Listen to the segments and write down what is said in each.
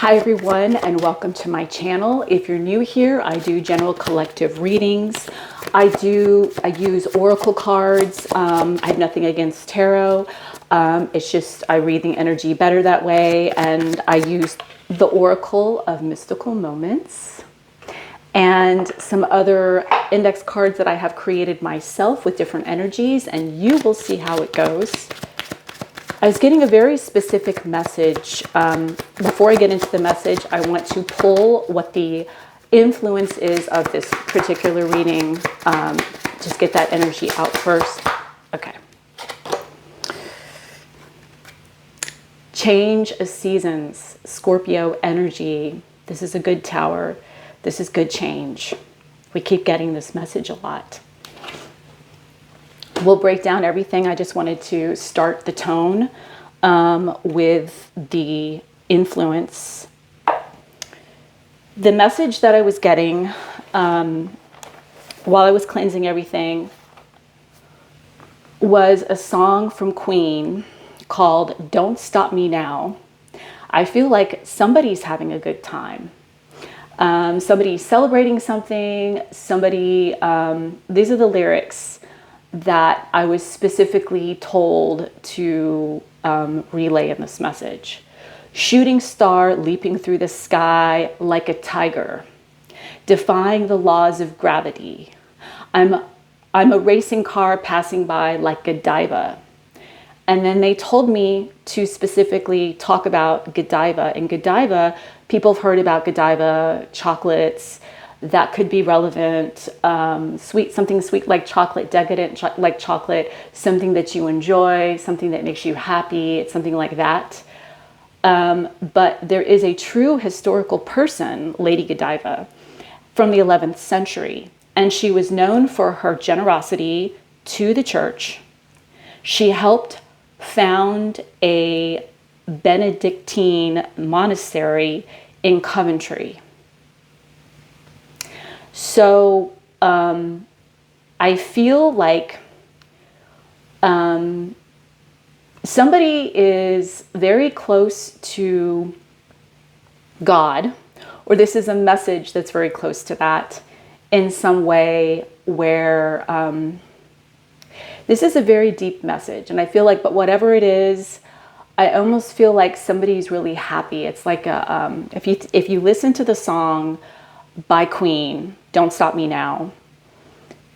Hi everyone, and welcome to my channel. If you're new here, I do general collective readings. I use oracle cards. I have nothing against tarot. It's just I read the energy better that way, and I use the Oracle of Mystical Moments and some other index cards that I have created myself with different energies, and you will see how it goes. I was getting a very specific message. Before I get into the message, I want to pull what the influence is of this particular reading. Just get that energy out first. Okay. Change of seasons, Scorpio energy. This is a good tower. This is good change. We keep getting this message a lot. We'll break down everything. I just wanted to start the tone with the influence. The message that I was getting while I was cleansing everything was a song from Queen called Don't Stop Me Now. I feel like somebody's having a good time. Somebody's celebrating something. These are the lyrics that I was specifically told to relay in this message. Shooting star leaping through the sky like a tiger, defying the laws of gravity. I'm a racing car passing by like Godiva. And then they told me to specifically talk about Godiva. And Godiva, people have heard about Godiva chocolates. That could be relevant, sweet, something sweet like chocolate, decadent like chocolate, something that you enjoy, something that makes you happy, it's something like that. But there is a true historical person, Lady Godiva, from the 11th century, and she was known for her generosity to the church. She helped found a Benedictine monastery in Coventry. So I feel like somebody is very close to God, or this is a message that's very close to that in some way where this is a very deep message. And I feel like, but whatever it is, I almost feel like somebody's really happy. It's like a, if you listen to the song by Queen, Don't Stop Me Now,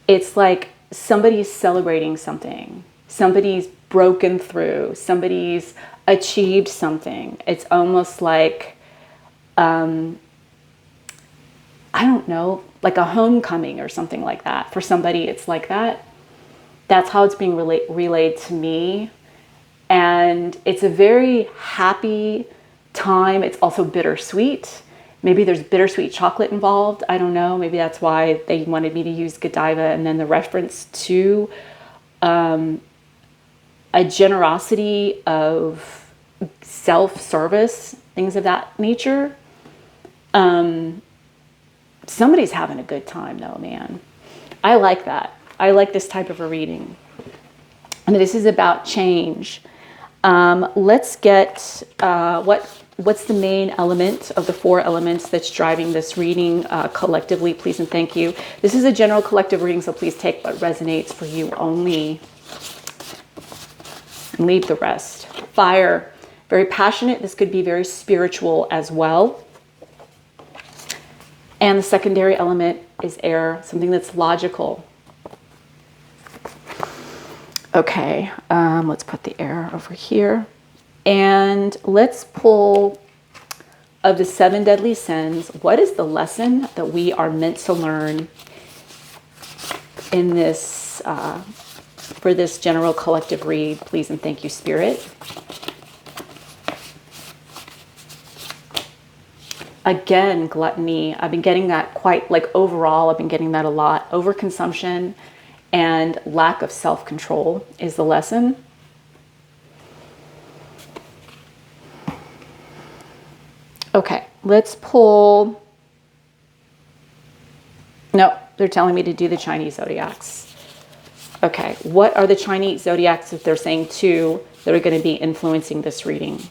it's like somebody's celebrating something. Somebody's broken through. Somebody's achieved something. It's almost like, I don't know, like a homecoming or something like that. For somebody, it's like that. That's how it's being relayed to me. And it's a very happy time. It's also bittersweet. Maybe there's bittersweet chocolate involved. I don't know. Maybe that's why they wanted me to use Godiva. And then the reference to a generosity of self-service, things of that nature. Somebody's having a good time though, man. I like that. I like this type of a reading. And this is about change. Let's get what's the main element of the 4 elements that's driving this reading collectively, please and thank you. This is a general collective reading, so please take what resonates for you only and leave the rest. Fire, very passionate. This could be very spiritual as well. And the secondary element is air, something that's logical. Okay, let's put the air over here. And let's pull of the 7 deadly sins. What is the lesson that we are meant to learn in this, for this general collective read? Please and thank you, Spirit. Again, gluttony. I've been getting that quite, like overall, I've been getting that a lot. Overconsumption and lack of self-control is the lesson. Okay, let's pull. No, they're telling me to do the Chinese zodiacs. Okay, what are the Chinese zodiacs that they're saying 2 that are going to be influencing this reading?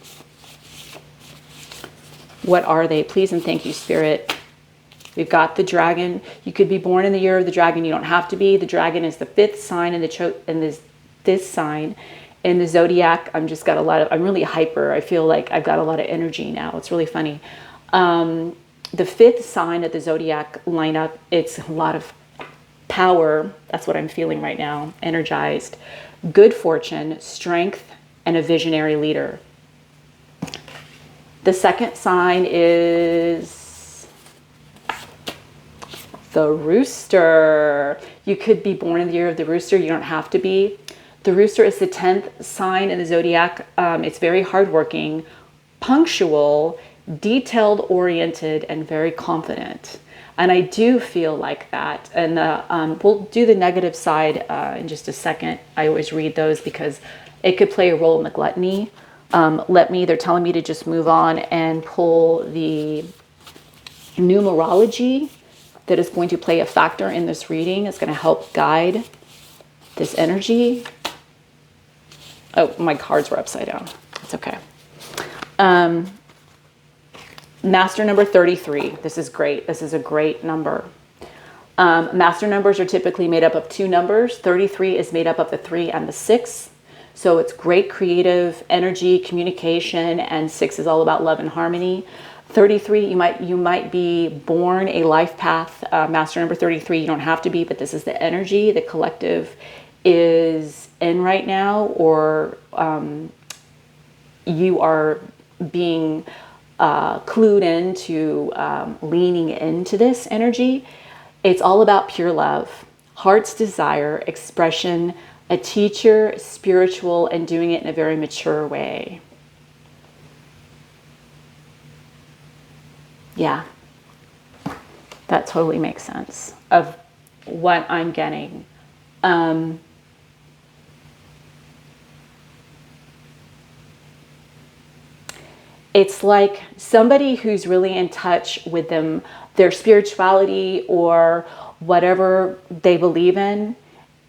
What are they? Please and thank you, Spirit. We've got the dragon. You could be born in the year of the dragon. You don't have to be. The dragon is the fifth sign in this sign in the zodiac. I'm really hyper. I feel like I've got a lot of energy now. It's really funny. The fifth sign of the zodiac lineup, it's a lot of power. That's what I'm feeling right now. Energized, good fortune, strength, and a visionary leader. The second sign is the rooster. You could be born in the year of the rooster. You don't have to be. The rooster is the 10th sign in the zodiac. It's very hardworking, punctual, detailed oriented, and very confident. And I do feel like that. And we'll do the negative side in just a second. I always read those because it could play a role in the gluttony. They're telling me to just move on and pull the numerology that is going to play a factor in this reading. It's going to help guide this energy. Oh, my cards were upside down. It's okay. Master number 33. This is great. This is a great number. Master numbers are typically made up of two numbers. 33 is made up of the 3 and the 6. So it's great creative energy, communication, and 6 is all about love and harmony. 33, you might be born a life path. Master number 33, you don't have to be, but this is the energy the collective is in right now, or you are being clued into leaning into this energy. It's all about pure love, heart's desire, expression, a teacher, spiritual, and doing it in a very mature way. Yeah, that totally makes sense of what I'm getting. It's like somebody who's really in touch with their spirituality or whatever they believe in,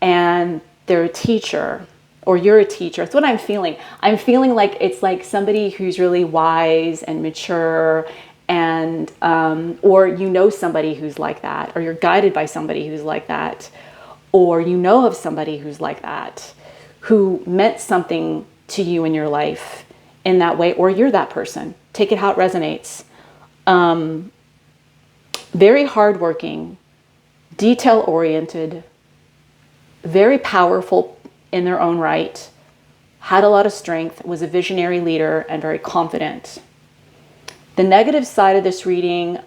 and they're a teacher, or you're a teacher. That's what I'm feeling. I'm feeling like it's like somebody who's really wise and mature, and or you know somebody who's like that, or you're guided by somebody who's like that, or you know of somebody who's like that, who meant something to you in your life in that way, or you're that person. Take it how it resonates. Very hardworking, detail-oriented, very powerful in their own right, had a lot of strength, was a visionary leader, and very confident. The negative side of this reading,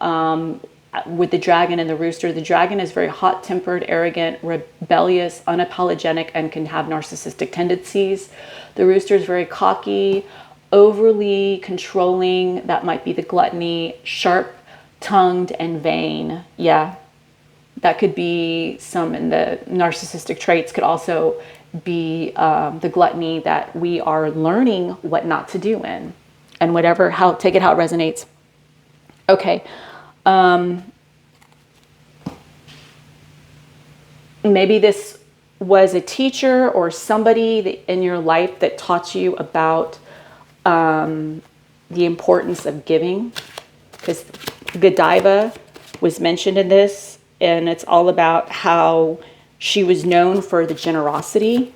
with the dragon and the rooster, the dragon is very hot-tempered, arrogant, rebellious, unapologetic, and can have narcissistic tendencies. The rooster is very cocky, overly controlling. That might be the gluttony, sharp-tongued and vain. Yeah, that could be some in the narcissistic traits. Could also be the gluttony that we are learning what not to do in, and take it how it resonates. Okay. Maybe this was a teacher or somebody in your life that taught you about the importance of giving, because Godiva was mentioned in this, and it's all about how she was known for the generosity.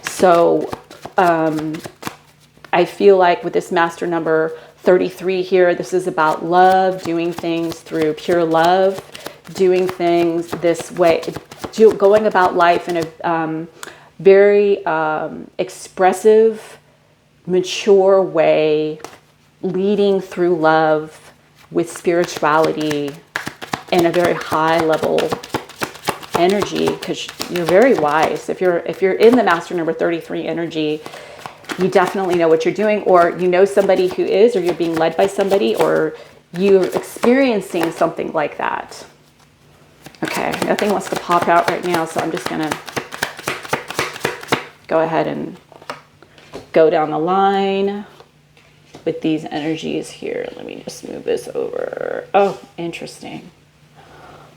So I feel like with this master number 33 here, this is about love, doing things through pure love, doing things this way, going about life in a very expressive, mature way, leading through love with spirituality in a very high level energy, because you're very wise. If you're in the master number 33 energy, you definitely know what you're doing, or you know somebody who is, or you're being led by somebody, or you're experiencing something like that. Okay, nothing wants to pop out right now, so I'm just gonna go ahead and go down the line with these energies here. Let me just move this over. Oh, interesting.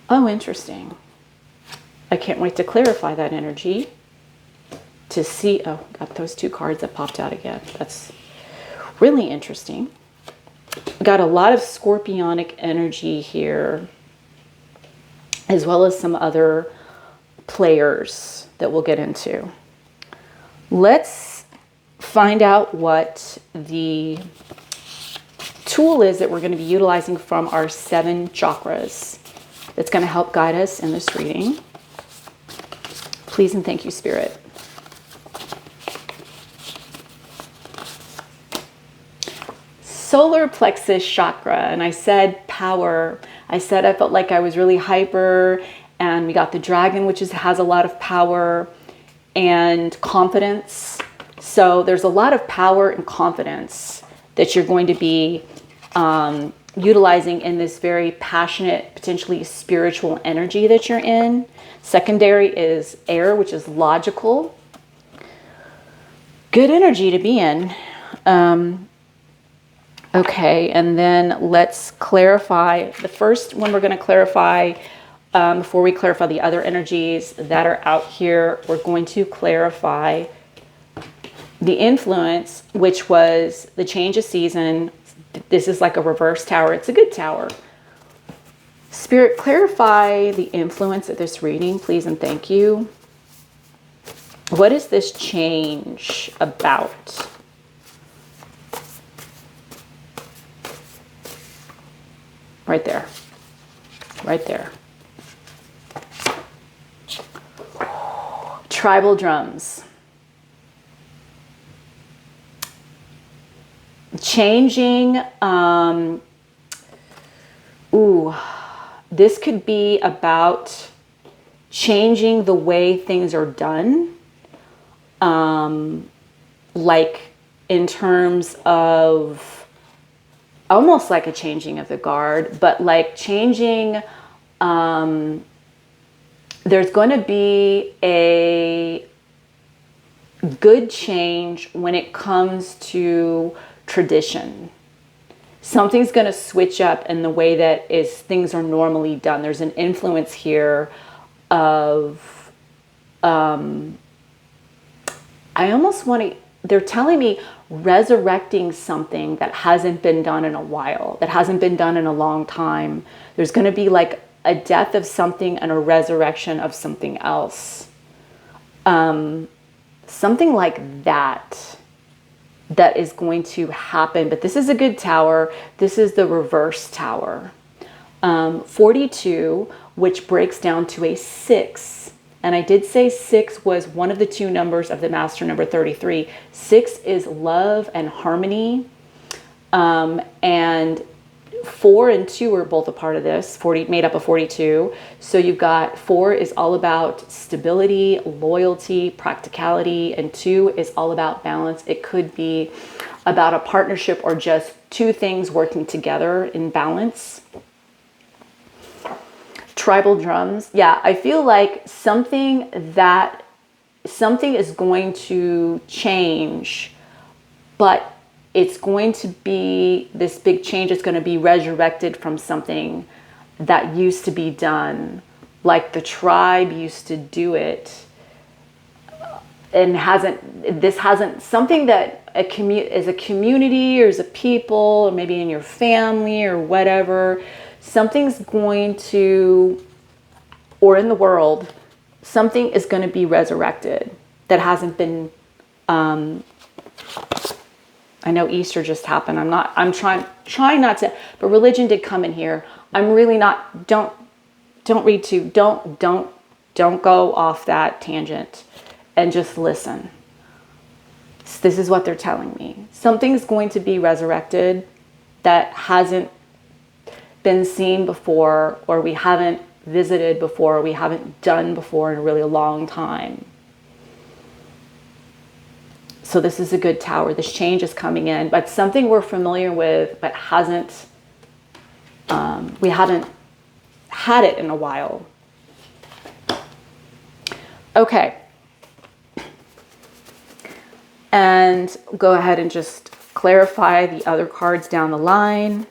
Oh, interesting. I can't wait to clarify that energy. To see, oh, got those two cards that popped out again. That's really interesting. Got a lot of scorpionic energy here, as well as some other players that we'll get into. Let's find out what the tool is that we're going to be utilizing from our 7 chakras that's going to help guide us in this reading. Please and thank you, Spirit. Solar plexus chakra, and I said power. I said I felt like I was really hyper, and we got the dragon, which has a lot of power and confidence. So there's a lot of power and confidence that you're going to be utilizing in this very passionate, potentially spiritual energy that you're in. Secondary is air, which is logical. Good energy to be in. Okay, and then let's clarify. The first one we're going to clarify, before we clarify the other energies that are out here, we're going to clarify the influence, which was the change of season. This is like a reverse tower. It's a good tower. Spirit, clarify the influence of this reading, please and thank you. What is this change about? Right there. Right there. Tribal drums. Changing. This could be about changing the way things are done. Like in terms of almost like a changing of the guard, but like changing, there's going to be a good change when it comes to tradition. Something's going to switch up in the way that things are normally done. There's an influence here of, I almost want to, they're telling me resurrecting something that hasn't been done in a while, that hasn't been done in a long time. There's going to be like a death of something and a resurrection of something else. Something like that is going to happen. But this is a good tower. This is the reverse tower. 42, which breaks down to a 6. And I did say 6 was one of the 2 numbers of the master number 33. 6 is love and harmony. And 4 and 2 are both a part of this, 40 made up of 42. So you've got 4 is all about stability, loyalty, practicality, and 2 is all about balance. It could be about a partnership or just 2 things working together in balance. Tribal drums. Yeah, I feel like something is going to change, but it's going to be, this big change is going to be resurrected from something that used to be done, like the tribe used to do it, and something that as a community or as a people, or maybe in your family or whatever, something's going to, or in the world, something is going to be resurrected that hasn't been, I know Easter just happened. I'm trying not to, but religion did come in here. I'm really not, don't go off that tangent and just listen. This is what they're telling me. Something's going to be resurrected that hasn't been seen before, or we haven't visited before, or we haven't done before in a really long time. So this is a good tower. This change is coming in, but something we're familiar with, but we haven't had it in a while. Okay. And go ahead and just clarify the other cards down the line.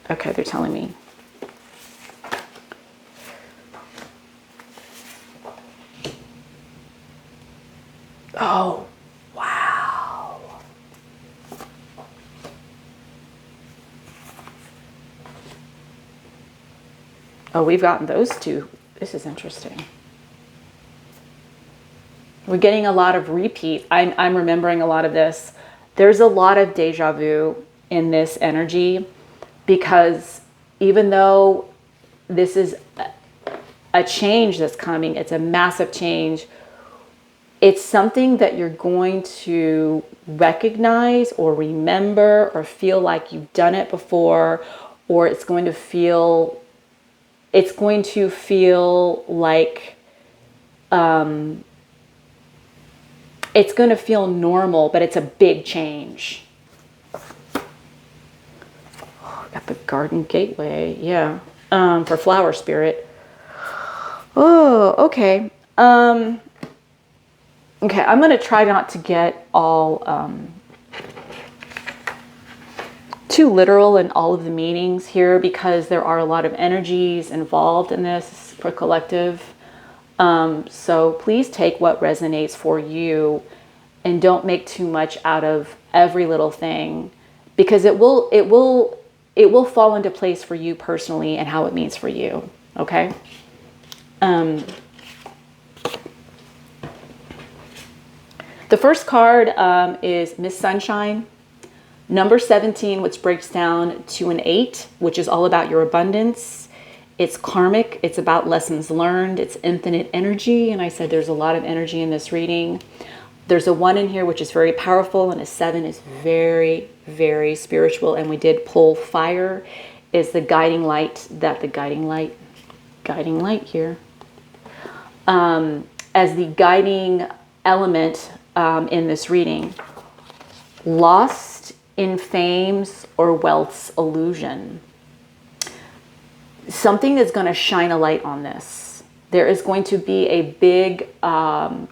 Okay, they're telling me. Oh, wow. Oh, we've gotten those two. This is interesting. We're getting a lot of repeat. I'm remembering a lot of this. There's a lot of deja vu in this energy, because even though this is a change that's coming, it's a massive change, it's something that you're going to recognize or remember or feel like you've done it before, or it's going to feel like it's going to feel normal, but it's a big change. Oh, got the Garden Gateway, yeah, for Flower Spirit. Oh, okay. Okay, I'm going to try not to get all too literal in all of the meanings here, because there are a lot of energies involved in this for collective. So please take what resonates for you and don't make too much out of every little thing, because it will fall into place for you personally and how it means for you. Okay. The first card is Miss Sunshine, number 17, which breaks down to an 8, which is all about your abundance. It's karmic. It's about lessons learned. It's infinite energy. And I said there's a lot of energy in this reading. There's a 1 in here, which is very powerful, and a 7 is very, very spiritual. And we did pull fire is the guiding light, guiding light here, as the guiding element in this reading. Lost in fame's or wealth's illusion. Something is going to shine a light on this. There is going to be a big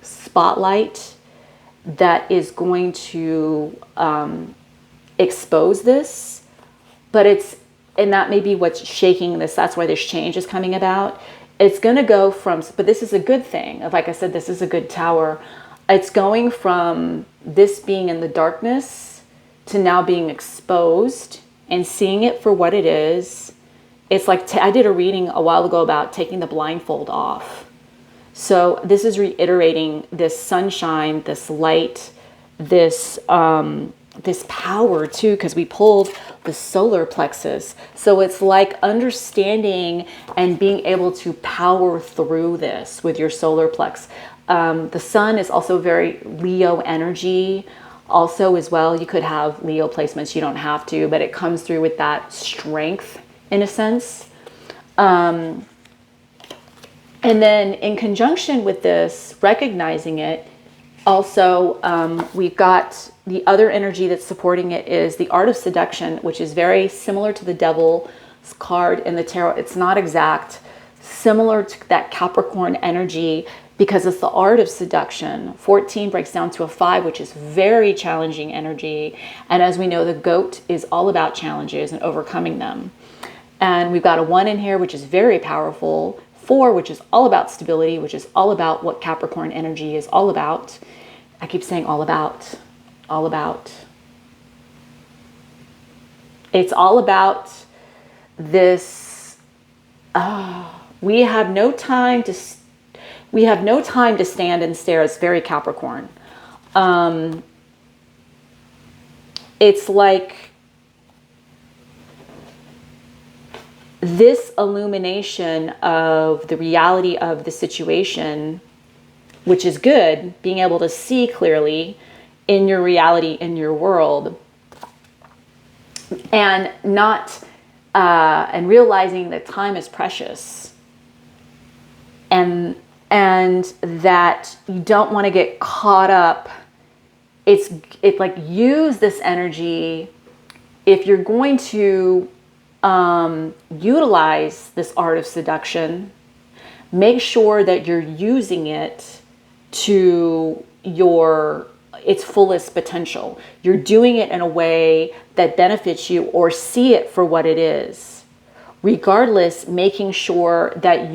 spotlight that is going to expose this, and that may be what's shaking this. That's why this change is coming about. It's going to go from, but this is a good thing. Like I said, this is a good tower. It's going from this being in the darkness to now being exposed and seeing it for what it is. It's like, I did a reading a while ago about taking the blindfold off. So this is reiterating this sunshine, this light, this power too, because we pulled the solar plexus. So it's like understanding and being able to power through this with your solar plex. The sun is also very Leo energy also as well. You could have Leo placements, you don't have to, but it comes through with that strength in a sense. And then in conjunction with this, recognizing it, also we've got the other energy that's supporting it is the art of seduction, which is very similar to the devil's card in the tarot. It's not exact, similar to that Capricorn energy, because it's the art of seduction. 14 breaks down to a 5, which is very challenging energy. And as we know, the goat is all about challenges and overcoming them. And we've got a 1 in here, which is very powerful. 4, which is all about stability, which is all about what Capricorn energy is all about. I keep saying all about, all about. It's all about this. We have no time to stand and stare. It's very Capricorn. It's like this illumination of the reality of the situation, which is good, being able to see clearly in your reality, in your world, and realizing that time is precious, and that you don't want to get caught up. It's like, use this energy if you're going to utilize this art of seduction. Make sure that you're using it to its fullest potential. You're doing it in a way that benefits you, or see it for what it is. Regardless, making sure that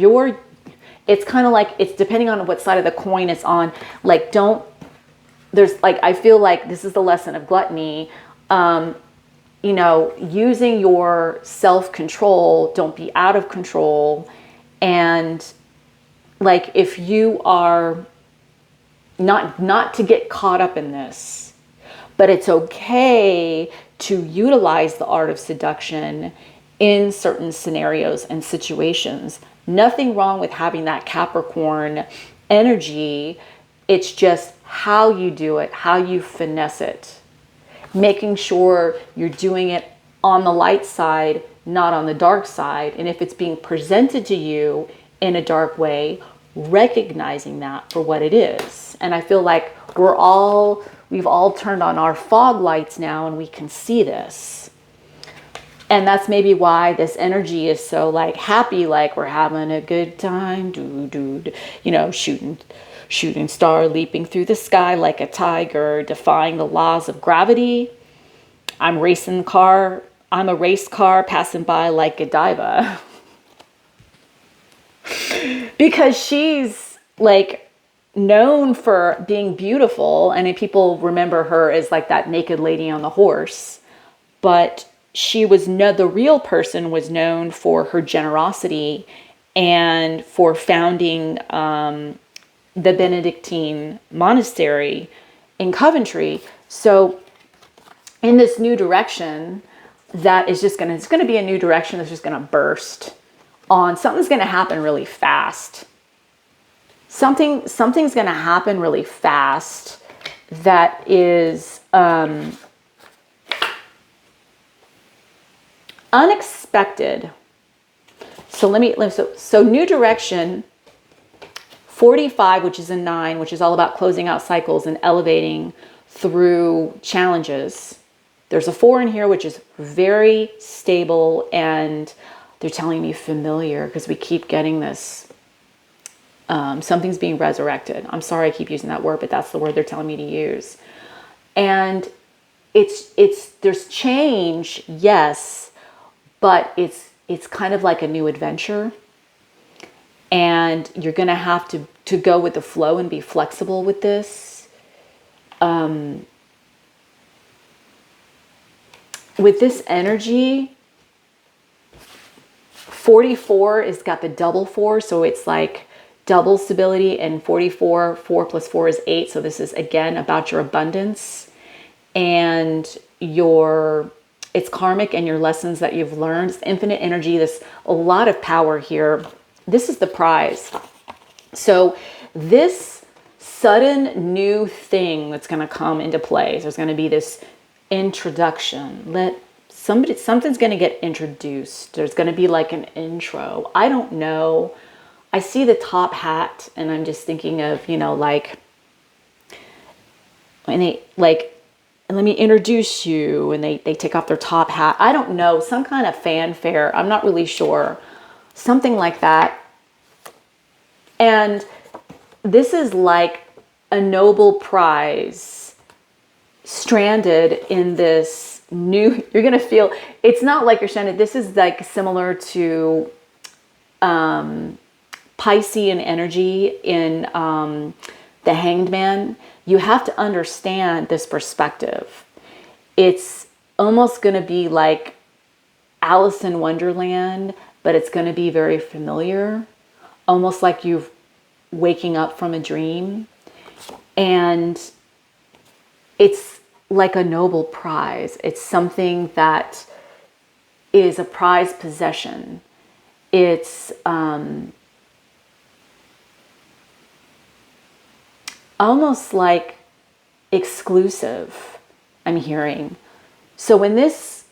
it's kind of like, it's depending on what side of the coin it's on. Like, I feel like this is the lesson of gluttony. using your self-control, don't be out of control. And like, if you are not to get caught up in this, but it's okay to utilize the art of seduction in certain scenarios and situations. Nothing wrong with having that Capricorn energy. It's just how you do it, how you finesse it, making sure you're doing it on the light side, not on the dark side. And if it's being presented to you in a dark way, recognizing that for what it is. And I feel like we've all turned on our fog lights now, and we can see this. And that's maybe why this energy is so like happy, like we're having a good time, shooting star, leaping through the sky like a tiger, defying the laws of gravity. I'm racing the car. I'm a race car passing by like Godiva. Because she's like known for being beautiful, and people remember her as like that naked lady on the horse. But the real person was known for her generosity and for founding the Benedictine monastery in Coventry. So in this new direction, it's going to be a new direction that's just going to burst on. Something's going to happen really fast. Something's going to happen really fast that is unexpected. So new direction, 45, which is a 9, which is all about closing out cycles and elevating through challenges. There's a 4 in here, which is very stable, and they're telling me familiar, because we keep getting this. Something's being resurrected. I'm sorry I keep using that word, but that's the word they're telling me to use. And there's change, yes, but it's kind of like a new adventure. And you're going to have to go with the flow and be flexible with this. With this energy, 44 has got the double 4, so it's like double stability, and 44, 4 plus 4 is 8. So this is again about your abundance and it's karmic and your lessons that you've learned. It's infinite energy. There's a lot of power here. This is the prize. So this sudden new thing that's going to come into play. There's going to be this introduction. Something's going to get introduced. There's going to be like an intro. I don't know. I see the top hat, and I'm just thinking of, like, when they like, and let me introduce you, and they take off their top hat. I don't know, some kind of fanfare. I'm not really sure. Something like that. And this is like a Nobel Prize stranded in this new, you're going to feel, it's not like you're stranded. This is like similar to Piscean energy in the Hanged Man. You have to understand this perspective. It's almost going to be like Alice in Wonderland, but it's going to be very familiar, almost like you're waking up from a dream. And it's like a Nobel Prize. It's something that is a prized possession. It's almost like exclusive, I'm hearing. So when this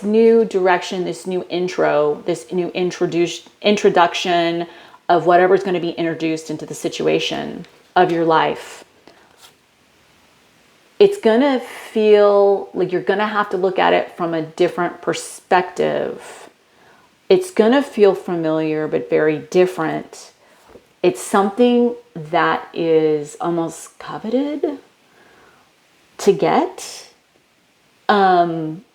new direction, this new intro, this new introduction of whatever's going to be introduced into the situation of your life, it's going to feel like you're going to have to look at it from a different perspective. It's going to feel familiar, but very different. It's something that is almost coveted to get. And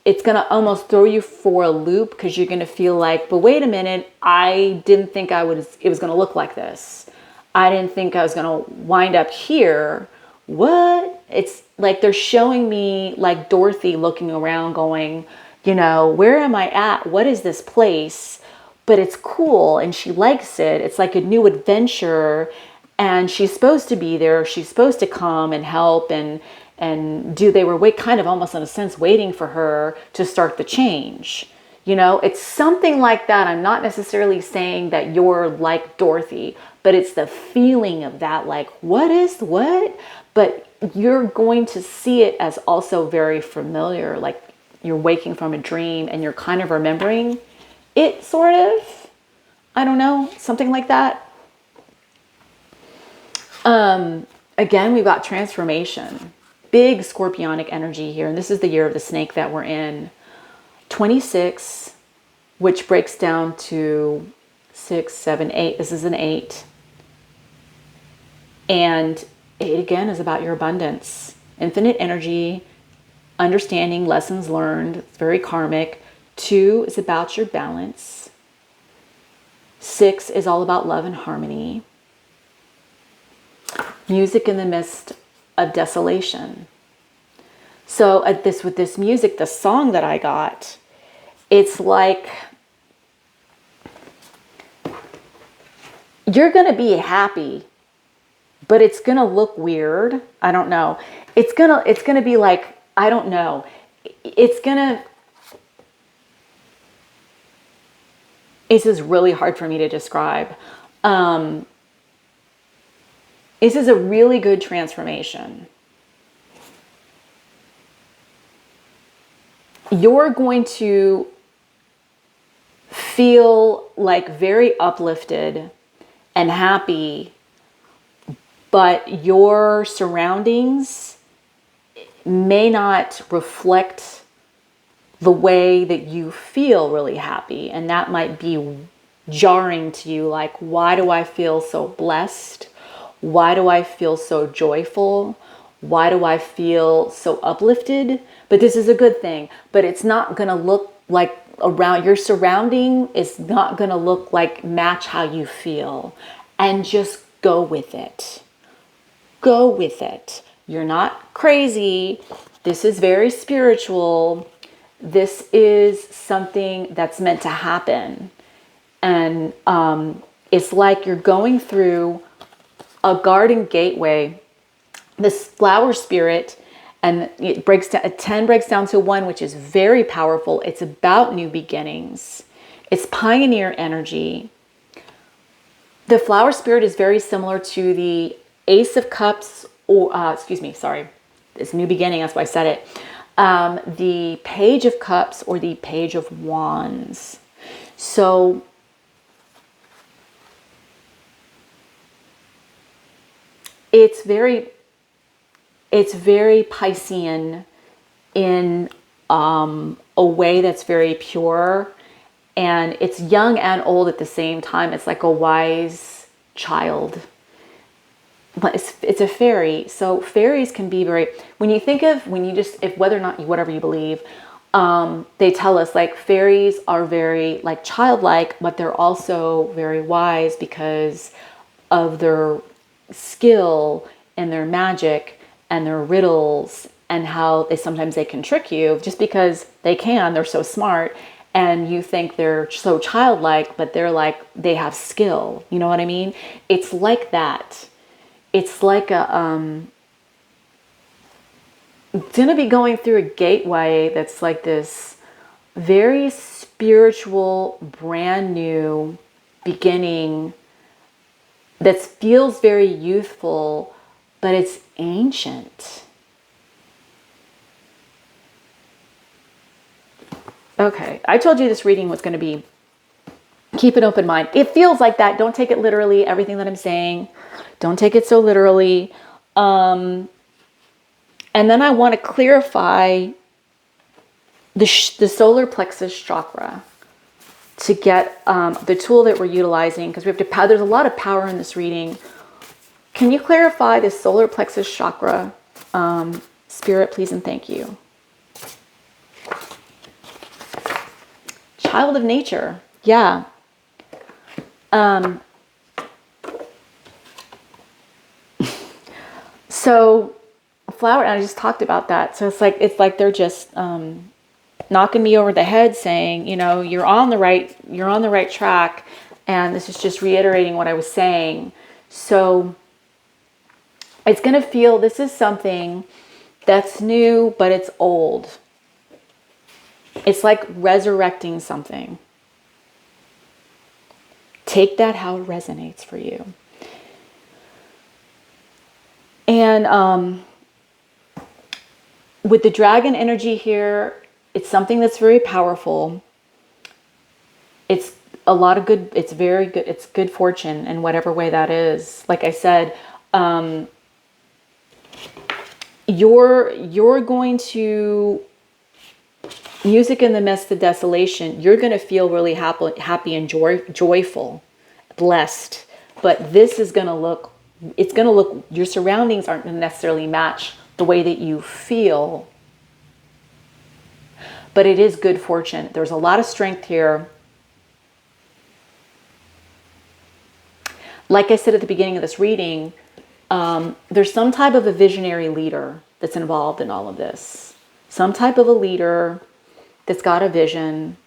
it's going to almost throw you for a loop, because you're going to feel like, but wait a minute, I didn't think it was going to look like this. I didn't think I was going to wind up here what? It's like they're showing me like Dorothy looking around going, you know, where am I at? What is this place? But it's cool and she likes it. It's like a new adventure and she's supposed to be there. She's supposed to come and help and do. They were kind of almost in a sense waiting for her to start the change. You know, it's something like that. I'm not necessarily saying that you're like Dorothy, but it's the feeling of that, like, what is what? But you're going to see it as also very familiar, like you're waking from a dream and you're kind of remembering it, sort of. I don't know, something like that. Again, we've got transformation, big scorpionic energy here. And this is the year of the snake that we're in. 26, which breaks down to 6, 7, 8. This is an 8. And 8 again is about your abundance, infinite energy, understanding, lessons learned. It's very karmic. 2 is about your balance. 6 is all about love and harmony. Music in the midst of desolation. So with this music, the song that I got, it's like you're going to be happy, but it's going to look weird. I don't know. It's going to be like, I don't know. It's just really hard for me to describe. This is a really good transformation. You're going to feel like very uplifted and happy, but your surroundings may not reflect the way that you feel really happy. And that might be jarring to you. Like, why do I feel so blessed? Why do I feel so joyful? Why do I feel so uplifted? But this is a good thing. But it's not going to look like around your surrounding. It's not going to look like match how you feel. And just go with it. Go with it. You're not crazy. This is very spiritual. This is something that's meant to happen. And it's like you're going through a garden gateway, this flower spirit, and it breaks down, a 10 breaks down to 1, which is very powerful. It's about new beginnings. It's pioneer energy. The flower spirit is very similar to the Ace of Cups, or it's new beginning, that's why I said it. The Page of Cups or the Page of Wands. So it's very Piscean in a way that's very pure, and it's young and old at the same time. It's like a wise child, but it's a fairy. So fairies can be very, if whether or not whatever you believe, they tell us like fairies are very like childlike, but they're also very wise because of their skill and their magic and their riddles, and how sometimes they can trick you just because they're so smart, and you think they're so childlike, but they have skill. You know what I mean? It's like that. It's like gonna be going through a gateway that's like this very spiritual, brand new beginning that feels very youthful, but it's ancient. Okay, I told you this reading was going to be, keep an open mind. It feels like that. Don't take it literally, everything that I'm saying. Don't take it so literally. And then I want to clarify the solar plexus chakra to get the tool that we're utilizing, because there's a lot of power in this reading. Can you clarify the solar plexus chakra, Spirit, please and thank you. Child of nature, yeah. So flower, and I just talked about that. So it's like they're just knocking me over the head, saying, you know, you're on the right track. And this is just reiterating what I was saying. So it's going to feel, this is something that's new, but it's old. It's like resurrecting something. Take that how it resonates for you. And with the dragon energy here, it's something that's very powerful. It's a lot of good, it's very good, it's good fortune in whatever way that is. Like I said, you're going to, music in the midst of desolation, you're going to feel really happy and joyful, blessed. But this is going to look, it's going to look, your surroundings aren't going to necessarily match the way that you feel. But it is good fortune. There's a lot of strength here. Like I said at the beginning of this reading, there's some type of a visionary leader that's involved in all of this. Some type of a leader that's got a vision,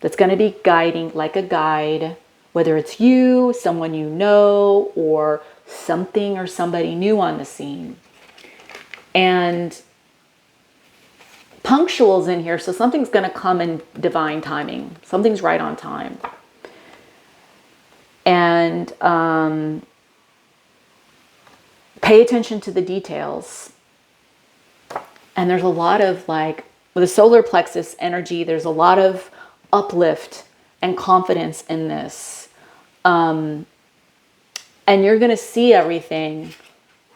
that's going to be guiding like a guide, whether it's you, someone you know, or something or somebody new on the scene. And punctual's in here, so something's going to come in divine timing. Something's right on time. And pay attention to the details. And there's a lot of, like, with the solar plexus energy, there's a lot of uplift and confidence in this. And you're going to see everything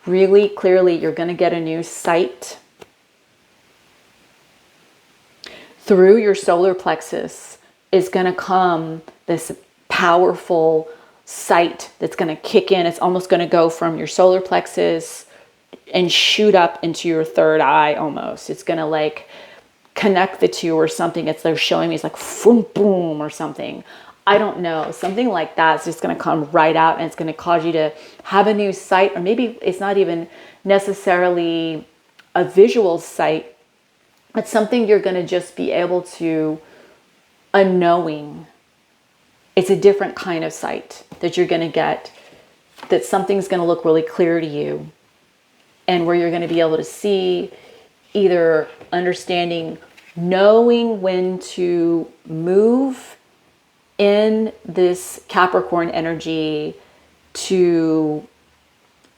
really clearly. You're going to get a new sight. Through your solar plexus is going to come this powerful sight that's going to kick in. It's almost going to go from your solar plexus and shoot up into your third eye almost. It's going to like connect the two or something. They're showing me it's like boom, boom or something. I don't know. Something like that is just going to come right out, and it's going to cause you to have a new sight, or maybe it's not even necessarily a visual sight. It's something you're going to just be able to, a knowing. It's a different kind of sight that you're going to get, that something's going to look really clear to you, and where you're going to be able to see, either understanding, knowing when to move in this Capricorn energy to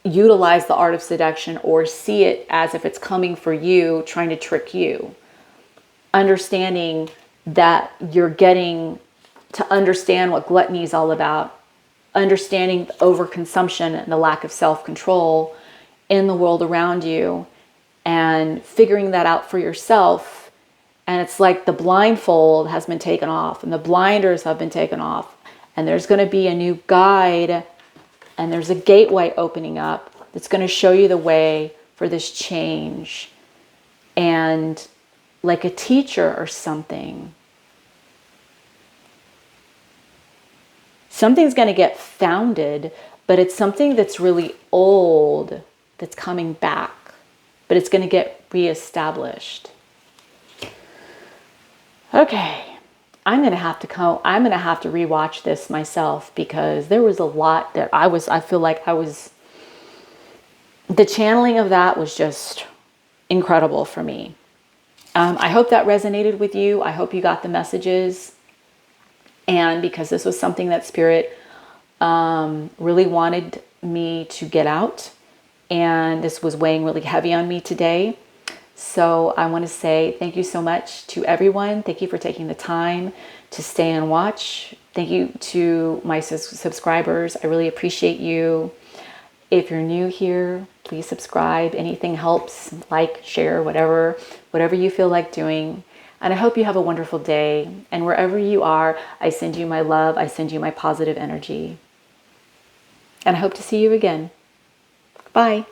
utilize the art of seduction, or see it as if it's coming for you, trying to trick you. Understanding that you're getting to understand what gluttony is all about, understanding the overconsumption and the lack of self-control in the world around you, and figuring that out for yourself. And it's like the blindfold has been taken off, and the blinders have been taken off, and there's going to be a new guide, and there's a gateway opening up that's going to show you the way for this change. And like a teacher or something, something's going to get founded, but it's something that's really old that's coming back, but it's going to get reestablished. Okay, I'm going to have to rewatch this myself, because there was a lot that I feel like the channeling of that was just incredible for me. I hope that resonated with you. I hope you got the messages. And because this was something that Spirit really wanted me to get out, and this was weighing really heavy on me today. So I want to say thank you so much to everyone. Thank you for taking the time to stay and watch. Thank you to my subscribers. I really appreciate you. If you're new here, please subscribe. Anything helps. Like, share, whatever you feel like doing. And I hope you have a wonderful day. And wherever you are, I send you my love. I send you my positive energy. And I hope to see you again. Bye.